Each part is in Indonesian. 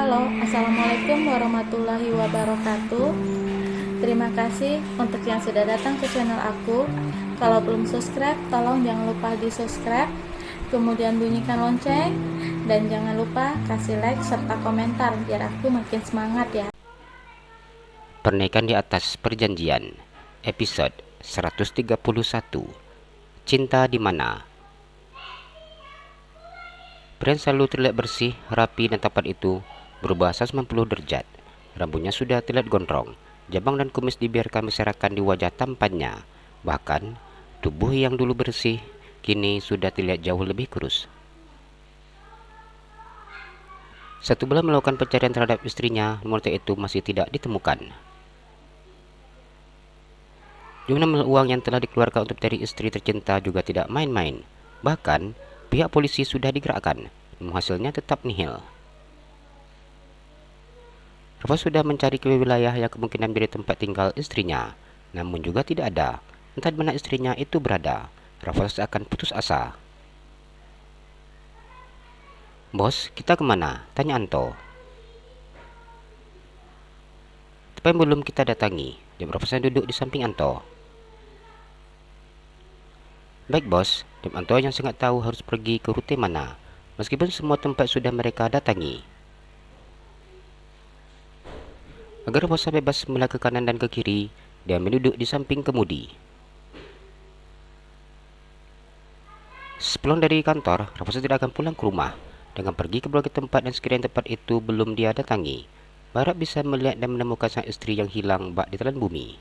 Halo, Assalamualaikum warahmatullahi wabarakatuh. Terima kasih untuk yang sudah datang ke channel aku. Kalau belum subscribe, tolong jangan lupa di subscribe, kemudian bunyikan lonceng, dan jangan lupa kasih like serta komentar biar aku makin semangat ya. Pernikahan di atas perjanjian, episode 131. Cinta di mana? Pria selalu terlihat bersih, rapi dan tepat itu berubah 190 derajat. Rambutnya sudah terlihat gondrong, jabang dan kumis dibiarkan berserakan di wajah tampannya. Bahkan, tubuh yang dulu bersih kini sudah terlihat jauh lebih kurus. Satu bulan melakukan pencarian terhadap istrinya, wanita itu masih tidak ditemukan. Jumlah uang yang telah dikeluarkan untuk mencari istri tercinta juga tidak main-main. Bahkan, pihak polisi sudah digerakkan, namun hasilnya tetap nihil. Rafa sudah mencari ke wilayah yang kemungkinan menjadi tempat tinggal istrinya, namun juga tidak ada. Entah di mana istrinya itu berada. Rafa seakan putus asa. "Bos, kita kemana?" tanya Anto. "Tempat yang belum kita datangi." Jawab Rafa duduk di samping Anto. "Baik bos," Dem Anto yang sangat tahu harus pergi ke rute mana, meskipun semua tempat sudah mereka datangi. Agar Rafa bebas membelah ke kanan dan ke kiri, dia duduk di samping kemudi. Sepulang dari kantor, Rafa tidak akan pulang ke rumah, dengan pergi ke berbagai tempat dan sekiranya tempat itu belum dia datangi, berharap bisa melihat dan menemukan sang istri yang hilang bak di telan bumi.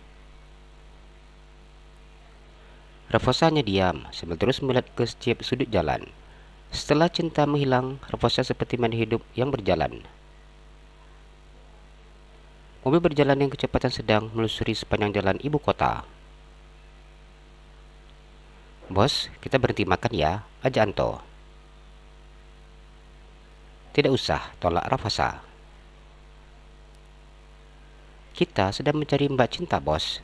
Rafa hanya diam sambil terus melihat ke setiap sudut jalan. Setelah cinta menghilang, Rafa seperti main hidup yang berjalan. Mobil berjalan dengan kecepatan sedang melusuri sepanjang jalan ibu kota. "Bos, kita berhenti makan ya," ajak Anto. "Tidak usah," tolak Rafa. "Kita sedang mencari Mbak Cinta, bos.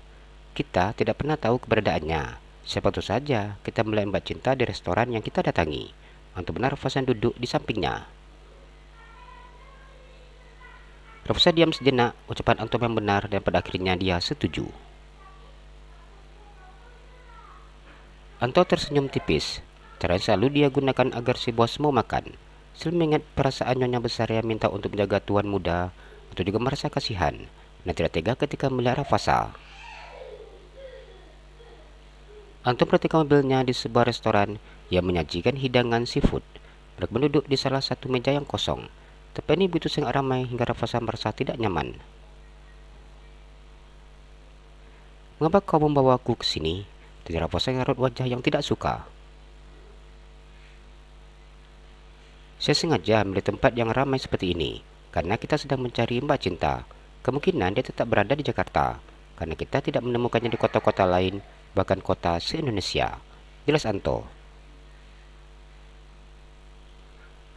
Kita tidak pernah tahu keberadaannya. Siapa tahu saja kita melihat Mbak Cinta di restoran yang kita datangi." Anto benar Rafa duduk di sampingnya. Rafa diam sejenak, ucapan Anto yang benar dan pada akhirnya dia setuju. Anto tersenyum tipis. Cara yang selalu dia gunakan agar si bos mau makan. Selalu mengingat perasaan nyonya besar yang minta untuk menjaga tuan muda, atau juga merasa kasihan dan tidak tega ketika melihat Rafa. Anto perhatikan mobilnya di sebuah restoran yang menyajikan hidangan seafood. Mereka duduk di salah satu meja yang kosong. Tempat ini begitu sangat ramai hingga Rafa merasa tidak nyaman. "Mengapa kau membawaku ke sini?" tanya Rafa yang raut wajah yang tidak suka. "Saya sengaja memilih tempat yang ramai seperti ini, karena kita sedang mencari Mbak Cinta. Kemungkinan dia tetap berada di Jakarta, karena kita tidak menemukannya di kota-kota lain, bahkan kota se-Indonesia," jelas Anto.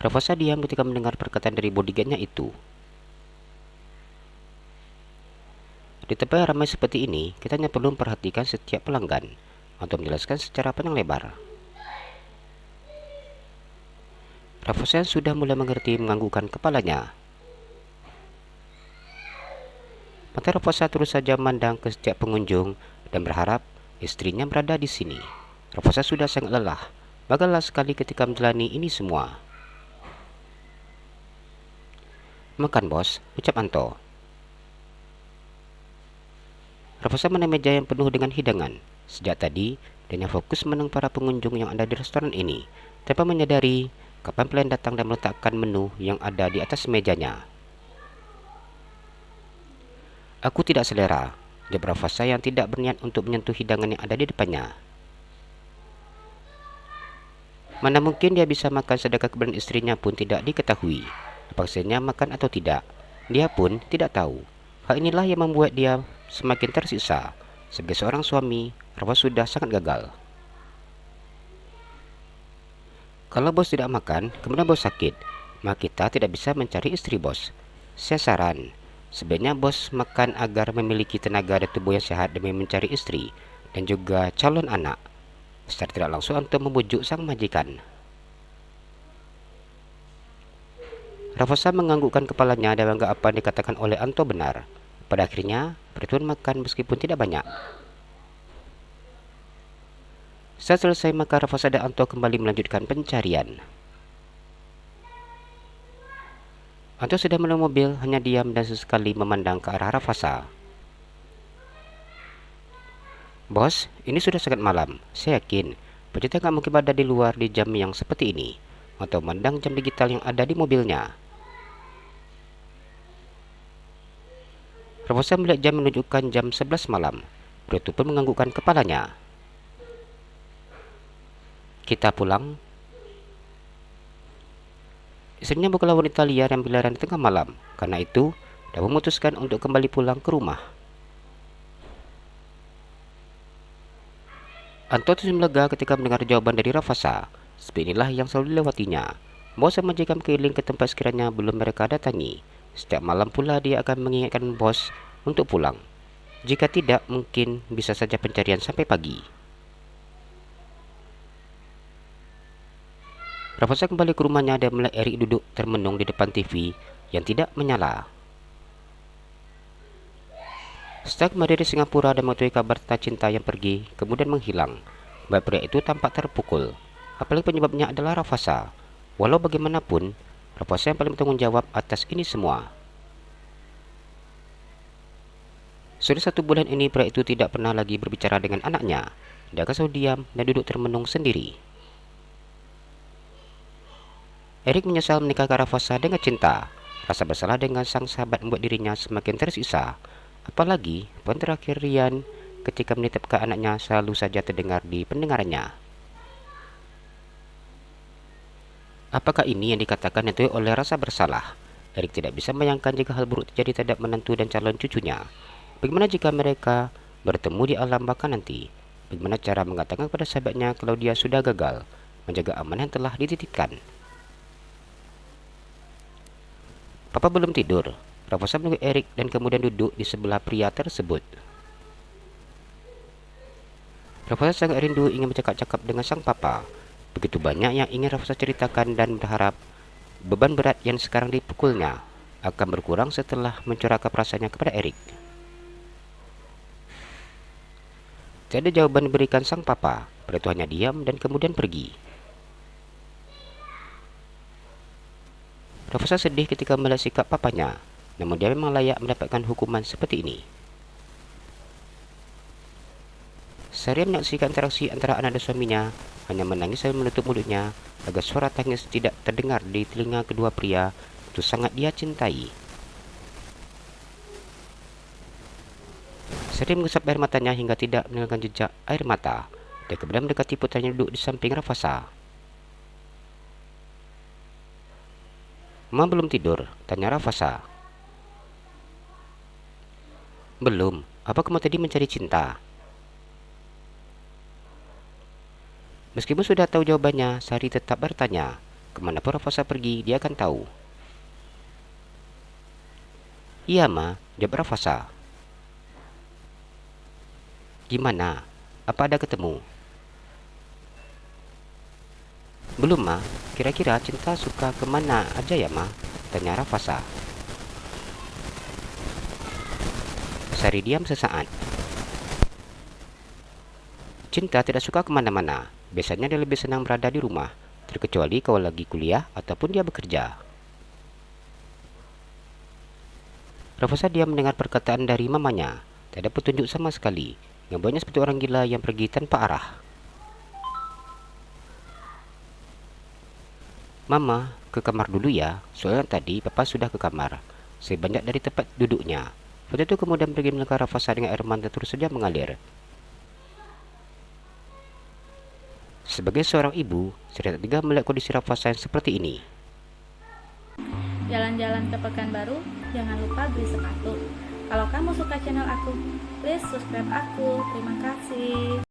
Rafa diam ketika mendengar perkataan dari bodyguardnya itu. Di tempat yang ramai seperti ini, kita hanya perlu memperhatikan setiap pelanggan untuk menjelaskan secara panjang lebar. Rafa sudah mulai mengerti menganggukkan kepalanya. Mata Rafa terus saja memandang ke setiap pengunjung dan berharap istrinya berada di sini. Rafa sudah sangat lelah, bahkan lelah sekali ketika menjalani ini semua. "Makan bos," ucap Anto. Rafa menaik meja yang penuh dengan hidangan. Sejak tadi, dan yang fokus menang para pengunjung yang ada di restoran ini, tanpa menyadari kapan pelayan datang dan meletakkan menu yang ada di atas mejanya. "Aku tidak selera," jawab Rafa yang tidak berniat untuk menyentuh hidangan yang ada di depannya. Mana mungkin dia bisa makan sedangkan keberadaan istrinya pun tidak diketahui. Paksanya makan atau tidak, dia pun tidak tahu. Hal inilah yang membuat dia semakin tersiksa. Sebagai seorang suami, Rafa sudah sangat gagal. Kalau bos tidak makan, kemudian bos sakit, maka kita tidak bisa mencari istri bos. Saya saran, sebaiknya bos makan agar memiliki tenaga dan tubuh yang sehat demi mencari istri dan juga calon anak. Secara tidak langsung untuk membujuk sang majikan. Raffasa menganggukkan kepalanya dan menganggap apa yang dikatakan oleh Anto benar. Pada akhirnya, perhitungan makan meskipun tidak banyak. Saat selesai maka Raffasa dan Anto kembali melanjutkan pencarian. Anto sudah menemukan mobil, hanya diam dan sesekali memandang ke arah Raffasa. Bos, ini sudah sangat malam. Saya yakin pencipta nggak mungkin berada di luar di jam yang seperti ini, atau memandang jam digital yang ada di mobilnya. Raffasa melihat jam menunjukkan jam 11 malam. Pria itu pun menganggukkan kepalanya. Kita pulang. Istrinya bukanlah wanita liar yang berkeliaran di tengah malam. Karena itu, dia memutuskan untuk kembali pulang ke rumah. Anto tersenyum lega ketika mendengar jawaban dari Raffasa. Seperti inilah yang selalu dilewatinya. Bos sama jika keliling ke tempat sekiranya belum mereka datangi. Setiap malam pula dia akan mengingatkan bos untuk pulang. Jika tidak, mungkin bisa saja pencarian sampai pagi. Raffasa kembali ke rumahnya dan melihat Eric duduk termenung di depan TV yang tidak menyala. Setelah kembali dari Singapura dan mengetahui kabar tentang cinta yang pergi, kemudian menghilang, baik pria itu tampak terpukul. Apalagi penyebabnya adalah Raffasa. Walau bagaimanapun, Raffasa yang paling bertanggung jawab atas ini semua. Sudah 1 bulan ini pria itu tidak pernah lagi berbicara dengan anaknya. Dia akan selalu diam dan duduk termenung sendiri. Eric menyesal menikahkan Raffasa dengan cinta. Rasa bersalah dengan sang sahabat membuat dirinya semakin tersiksa. Apalagi poin terakhir Rian ketika menitipkan anaknya selalu saja terdengar di pendengarannya. Apakah ini yang dikatakan itu oleh rasa bersalah? Eric tidak bisa membayangkan jika hal buruk terjadi terhadap menantu dan calon cucunya. Bagaimana jika mereka bertemu di alam baka nanti? Bagaimana cara mengatakan kepada sahabatnya kalau dia sudah gagal menjaga amanah yang telah dititipkan? Papa belum tidur. Raffasa menunggu Eric dan kemudian duduk di sebelah pria tersebut. Raffasa sangat rindu ingin bercakap-cakap dengan sang papa. Begitu banyak yang ingin Raffasa ceritakan dan berharap beban berat yang sekarang dipukulnya akan berkurang setelah mencurahkan perasaannya kepada Eric. Tidak ada jawaban diberikan sang papa. Pria itu hanya diam dan kemudian pergi. Raffasa sedih ketika melihat sikap papanya, namun dia memang layak mendapatkan hukuman seperti ini. Seharian menyaksikan interaksi antara anak dan suaminya, hanya menangis sambil menutup mulutnya agar suara tangis tidak terdengar di telinga kedua pria itu sangat dia cintai. Sering mengusap air matanya hingga tidak meninggalkan jejak air mata. Dia kemudian mendekati putranya duduk di samping Raffasa. Mama belum tidur? Tanya Raffasa. Belum. Apa kamu tadi mencari cinta? Meskipun sudah tahu jawabannya, Sari tetap bertanya. Kemanapun Raffasa pergi, dia akan tahu. Iya, Ma, jawab Raffasa. Gimana? Apa ada ketemu? Belum, Ma. Kira-kira cinta suka kemana aja ya, Ma? Tanya Raffasa. Sari diam sesaat. Cinta tidak suka kemana-mana. Biasanya dia lebih senang berada di rumah, terkecuali kalau lagi kuliah ataupun dia bekerja. Raffasa diam mendengar perkataan dari mamanya. Tak ada petunjuk sama sekali, yang buatnya seperti orang gila yang pergi tanpa arah. Mama, ke kamar dulu ya. Soalnya tadi Papa sudah ke kamar. Saya banyak dari tempat duduknya. Foto itu kemudian pergi meninggalkan Raffasa dengan air mata terus saja mengalir. Sebagai seorang ibu, saya tak tega melihat kondisi Raffasa yang seperti ini. Jalan-jalan ke Pekanbaru, jangan lupa beli sepatu. Kalau kamu suka channel aku, please subscribe aku. Terima kasih.